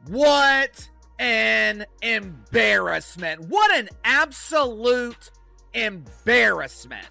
What an embarrassment. What an absolute embarrassment.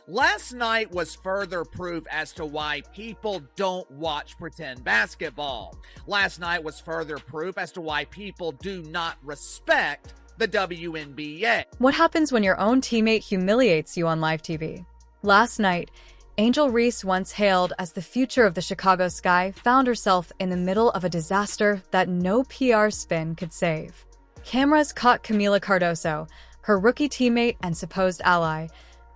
Last night was further proof as to why people don't watch pretend basketball. Last night was further proof as to why people do not respect the WNBA. What happens when your own teammate humiliates you on live TV? Last night, Angel Reese, once hailed as the future of the Chicago Sky, found herself in the middle of a disaster that no PR spin could save. Cameras caught Kamilla Cardoso, her rookie teammate and supposed ally,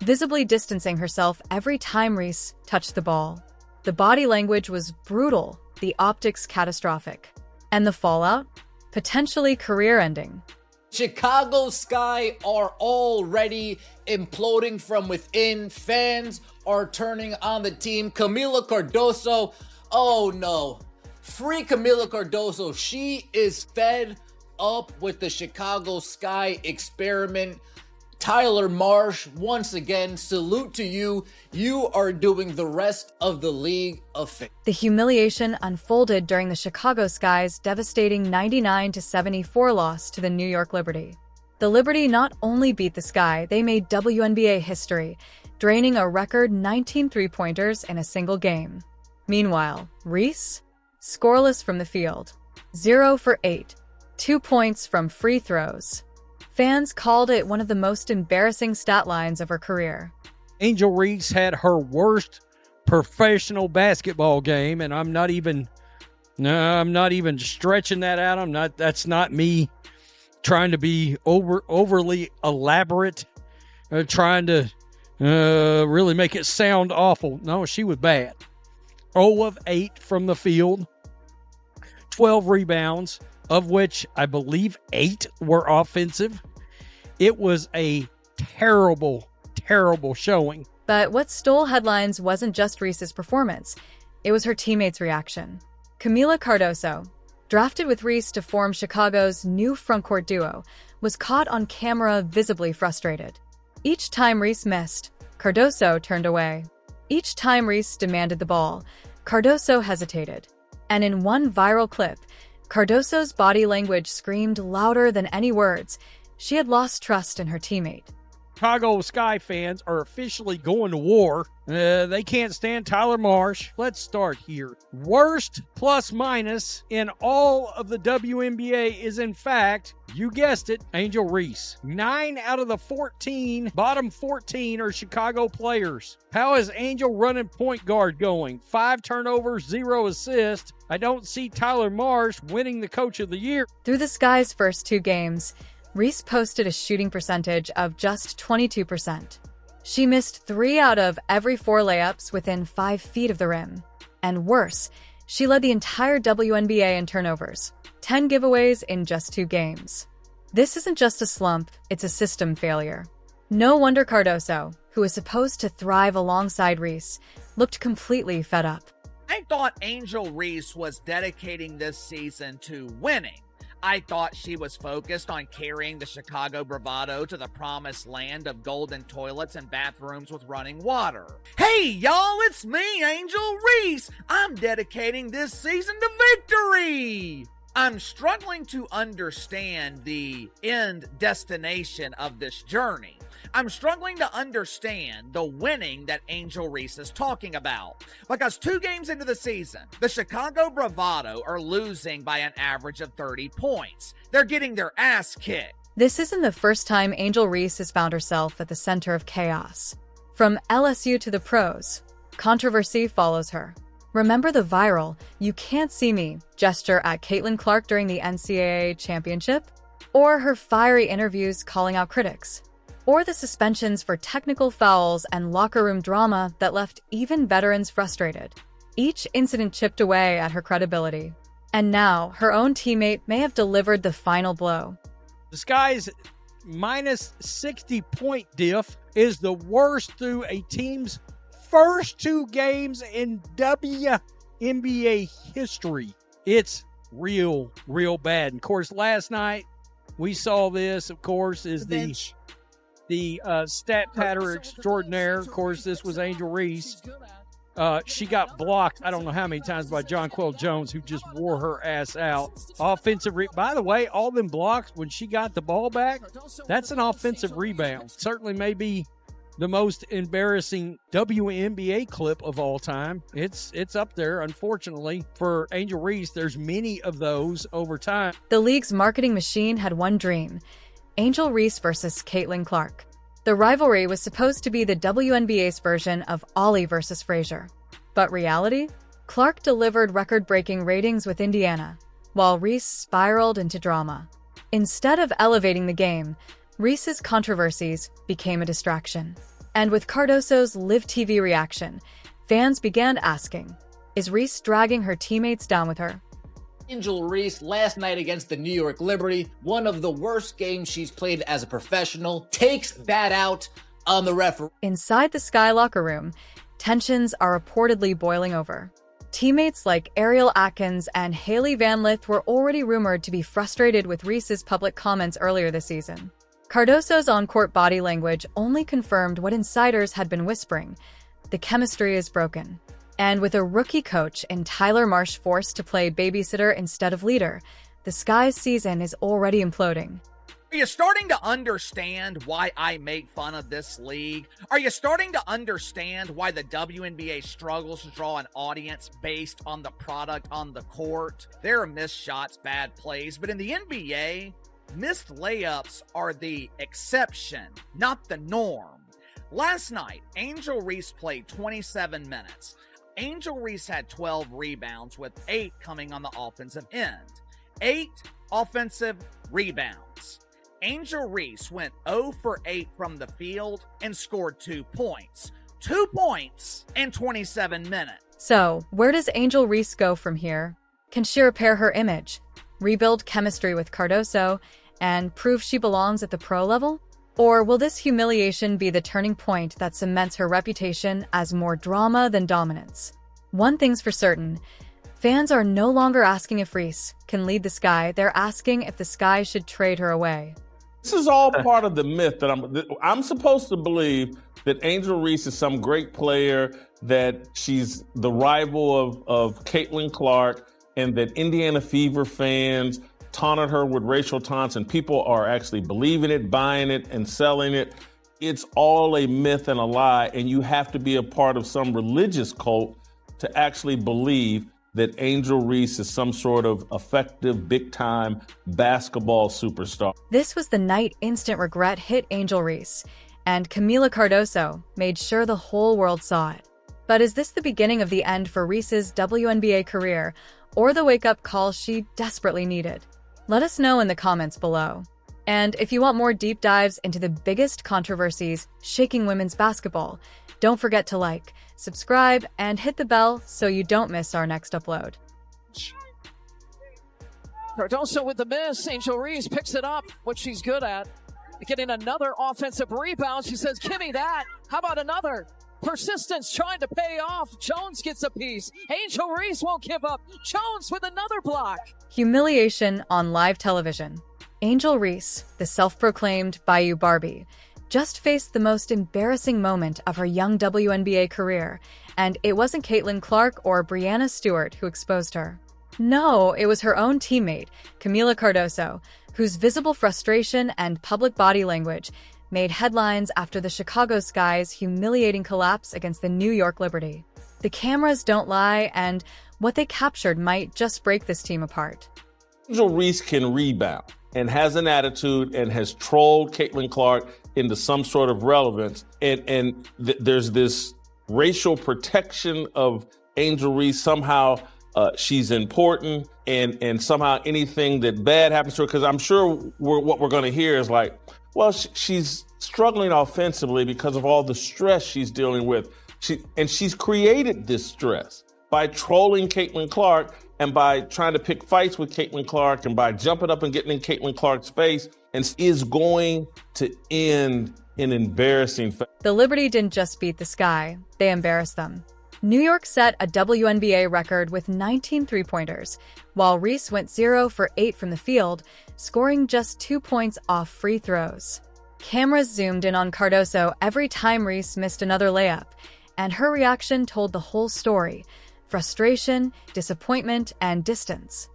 visibly distancing herself every time Reese touched the ball. The body language was brutal, the optics catastrophic. And the fallout? Potentially career-ending. Chicago Sky are already imploding from within. Fans are turning on the team. Kamilla Cardoso, oh no. Free Kamilla Cardoso. She is fed up with the Chicago Sky experiment. Tyler Marsh, once again, salute to you. You are doing the rest of the league a favor. The humiliation unfolded during the Chicago Sky's devastating 99-74 loss to the New York Liberty. The Liberty not only beat the Sky, they made WNBA history, draining a record 19 three-pointers in a single game. Meanwhile, Reese? Scoreless from the field. 0 for 8. 2 points from free throws. Fans called it one of the most embarrassing stat lines of her career. Angel Reese had her worst professional basketball game, and I'm not even stretching that out. That's not me trying to be overly elaborate, trying to really make it sound awful. No, she was bad. 0 of 8 from the field, 12 rebounds, of which I believe 8 were offensive. It was a terrible, terrible showing. But what stole headlines wasn't just Reese's performance. It was her teammates' reaction. Kamilla Cardoso, drafted with Reese to form Chicago's new frontcourt duo, was caught on camera visibly frustrated. Each time Reese missed, Cardoso turned away. Each time Reese demanded the ball, Cardoso hesitated. And in one viral clip, Cardoso's body language screamed louder than any words. She had lost trust in her teammate. Chicago Sky fans are officially going to war. They can't stand Tyler Marsh. Let's start here. Worst plus minus in all of the WNBA is, in fact, you guessed it, Angel Reese. 9 out of the 14, bottom 14 are Chicago players. How is Angel running point guard going? 5 turnovers, 0 assists. I don't see Tyler Marsh winning the Coach of the Year. Through the Sky's first 2 games, Reese posted a shooting percentage of just 22%. She missed 3 out of every 4 layups within 5 feet of the rim. And worse, she led the entire WNBA in turnovers, 10 giveaways in just 2 games. This isn't just a slump, it's a system failure. No wonder Cardoso, who is supposed to thrive alongside Reese, looked completely fed up. I thought Angel Reese was dedicating this season to winning. I thought she was focused on carrying the Chicago bravado to the promised land of golden toilets and bathrooms with running water. Hey, y'all, it's me, Angel Reese. I'm dedicating this season to victory. I'm struggling to understand the end destination of this journey. I'm struggling to understand the winning that Angel Reese is talking about. Because 2 games into the season, the Chicago Bravado are losing by an average of 30 points. They're getting their ass kicked. This isn't the first time Angel Reese has found herself at the center of chaos. From LSU to the pros, controversy follows her. Remember the viral "you can't see me" gesture at Caitlin Clark during the NCAA championship? Or her fiery interviews calling out critics? Or the suspensions for technical fouls and locker room drama that left even veterans frustrated? Each incident chipped away at her credibility. And now, her own teammate may have delivered the final blow. The Sky's minus 60-point diff is the worst through a team's first 2 games in WNBA history. It's real bad. And of course, last night we saw this, of course, is the stat patter extraordinaire. Of course, this was Angel Reese. She got blocked, I don't know how many times, by Jonquel Jones, who just wore her ass out. By the way, all them blocks, when she got the ball back, that's an offensive rebound. Certainly may be the most embarrassing WNBA clip of all time. It's up there, unfortunately. For Angel Reese, there's many of those over time. The league's marketing machine had one dream: Angel Reese versus Caitlin Clark. The rivalry was supposed to be the WNBA's version of Ollie versus Frazier. But reality? Clark delivered record-breaking ratings with Indiana, while Reese spiraled into drama. Instead of elevating the game, Reese's controversies became a distraction. And with Cardoso's live TV reaction, fans began asking, is Reese dragging her teammates down with her? Angel Reese last night against the New York Liberty, one of the worst games she's played as a professional, takes that out on the referee. Inside the Sky locker room, tensions are reportedly boiling over. Teammates like Ariel Atkins and Haley Van Lith were already rumored to be frustrated with Reese's public comments earlier this season. Cardoso's on-court body language only confirmed what insiders had been whispering: the chemistry is broken. And with a rookie coach in Tyler Marsh forced to play babysitter instead of leader, the Sky's season is already imploding. Are you starting to understand why I make fun of this league? Are you starting to understand why the WNBA struggles to draw an audience based on the product on the court? There are missed shots, bad plays, but in the NBA, missed layups are the exception, not the norm. Last night, Angel Reese played 27 minutes. Angel Reese had 12 rebounds, with 8 coming on the offensive end. 8 offensive rebounds. Angel Reese went 0 for 8 from the field and scored 2 points. 2 points in 27 minutes. So, where does Angel Reese go from here? Can she repair her image, rebuild chemistry with Cardoso, and prove she belongs at the pro level? Or will this humiliation be the turning point that cements her reputation as more drama than dominance? One thing's for certain: fans are no longer asking if Reese can lead the Sky, they're asking if the Sky should trade her away. This is all part of the myth that I'm supposed to believe that Angel Reese is some great player, that she's the rival of Caitlin Clark, and that Indiana Fever fans taunted her with racial taunts, and people are actually believing it, buying it, and selling it. It's all a myth and a lie, and you have to be a part of some religious cult to actually believe that Angel Reese is some sort of effective, big-time basketball superstar. This was the night instant regret hit Angel Reese, and Kamilla Cardoso made sure the whole world saw it. But is this the beginning of the end for Reese's WNBA career, or the wake-up call she desperately needed? Let us know in the comments below. And if you want more deep dives into the biggest controversies shaking women's basketball, don't forget to like, subscribe, and hit the bell so you don't miss our next upload. Cardoso with the miss. Angel Reese picks it up, what she's good at. Getting another offensive rebound. She says, give me that. How about another? Persistence trying to pay off. Jones gets a piece. Angel Reese won't give up. Jones with another block. Humiliation on live television. Angel Reese, the self-proclaimed Bayou Barbie, just faced the most embarrassing moment of her young WNBA career, and it wasn't Caitlin Clark or Breanna Stewart who exposed her. No, it was her own teammate, Kamilla Cardoso, whose visible frustration and public body language made headlines after the Chicago Sky's humiliating collapse against the New York Liberty. The cameras don't lie, and what they captured might just break this team apart. Angel Reese can rebound and has an attitude and has trolled Caitlin Clark into some sort of relevance. There's this racial protection of Angel Reese. Somehow she's important, and somehow anything that bad happens to her, because I'm sure what we're going to hear is like, well, she's struggling offensively because of all the stress she's dealing with. She's created this stress by trolling Caitlin Clark and by trying to pick fights with Caitlin Clark and by jumping up and getting in Caitlin Clark's face, and is going to end in embarrassing fashion. The Liberty didn't just beat the Sky, they embarrassed them. New York set a WNBA record with 19 three-pointers, while Reese went 0 for 8 from the field, scoring just 2 points off free throws. Cameras zoomed in on Cardoso every time Reese missed another layup, and her reaction told the whole story: frustration, disappointment, and distance.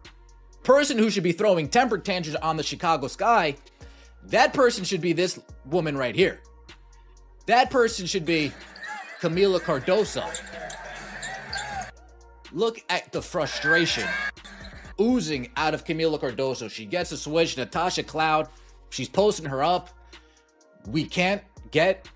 Person who should be throwing temper tantrums on the Chicago Sky, that person should be this woman right here. That person should be Kamilla Cardoso. Look at the frustration oozing out of Kamilla Cardoso. She gets a switch. Natasha Cloud, she's posting her up. We can't get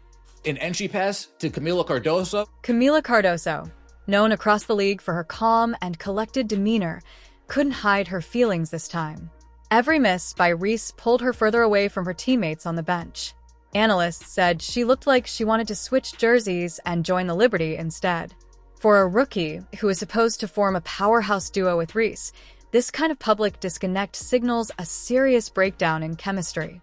an entry pass to Kamilla Cardoso. Kamilla Cardoso, known across the league for her calm and collected demeanor, couldn't hide her feelings this time. Every miss by Reese pulled her further away from her teammates on the bench. Analysts said she looked like she wanted to switch jerseys and join the Liberty instead. For a rookie who is supposed to form a powerhouse duo with Reese, this kind of public disconnect signals a serious breakdown in chemistry.